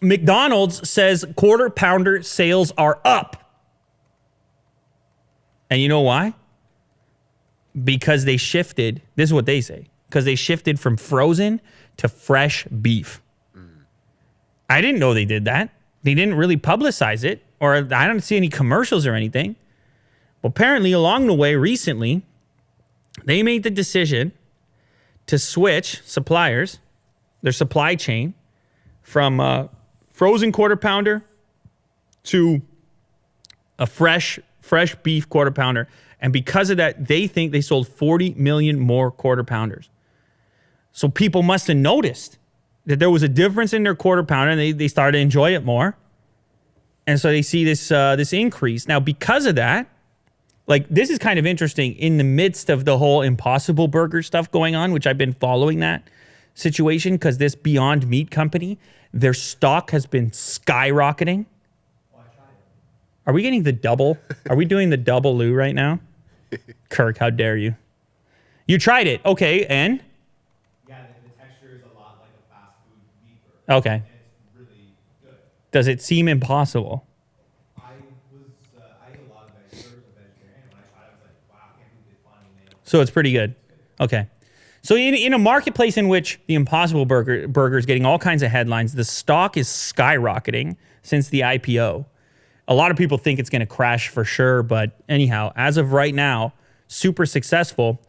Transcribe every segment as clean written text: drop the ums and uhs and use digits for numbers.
McDonald's says quarter pounder sales are up. And you know why? Because they shifted. This is what they say. Because they shifted from frozen to fresh beef. I didn't know they did that. They didn't really publicize it, or I don't see any commercials or anything. But apparently, along the way, recently, they made the decision to switch suppliers, their supply chain, from frozen quarter pounder to a fresh beef quarter pounder. And because of that, they think they sold 40 million more quarter pounders. So people must have noticed that there was a difference in their quarter pounder, and they started to enjoy it more. And so they see this increase. Now, because of that, like, this is kind of interesting in the midst of the whole Impossible Burger stuff going on, which I've been following that situation, because this Beyond Meat company, their stock has been skyrocketing. Oh, I tried it. Are we getting the double? Are we doing the double Lou right now? Kirk, how dare you? You tried it. Okay, and? Yeah, the texture is a lot like a fast food beef burger. Okay. And it's really good. Does it seem impossible? I ate a lot of vegetables, vegetarian. When I tried it, I was like, wow, I can't believe they finally nailed it. So it's pretty good. Okay. So in a marketplace in which the Impossible Burger is getting all kinds of headlines, the stock is skyrocketing since the IPO. A lot of people think it's going to crash for sure, but anyhow, as of right now, super successful.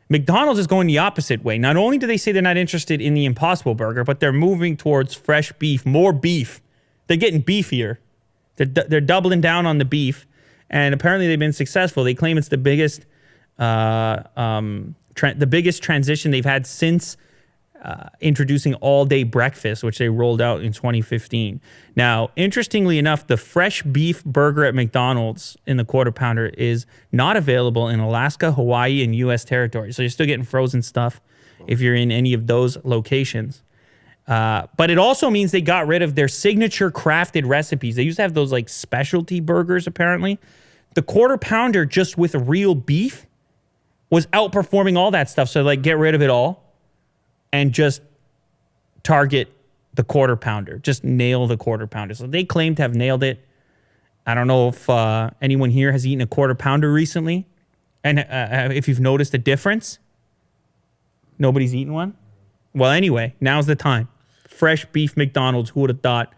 McDonald's is going the opposite way. Not only do they say they're not interested in the Impossible Burger, but they're moving towards fresh beef, more beef. They're getting beefier. They're doubling down on the beef, and apparently they've been successful. They claim it's the biggest transition they've had since introducing all-day breakfast, which they rolled out in 2015. Now, interestingly enough, the fresh beef burger at McDonald's in the quarter pounder is not available in Alaska, Hawaii, and U.S. territory. So you're still getting frozen stuff if you're in any of those locations. But it also means they got rid of their signature crafted recipes. They used to have those like specialty burgers, apparently. The quarter pounder just with real beef was outperforming all that stuff. So like, get rid of it all and just target the quarter pounder. Just nail the quarter pounder. So they claim to have nailed it. I don't know if anyone here has eaten a quarter pounder recently. And if you've noticed a difference. Nobody's eaten one? Well, anyway, now's the time. Fresh beef McDonald's, who would have thought?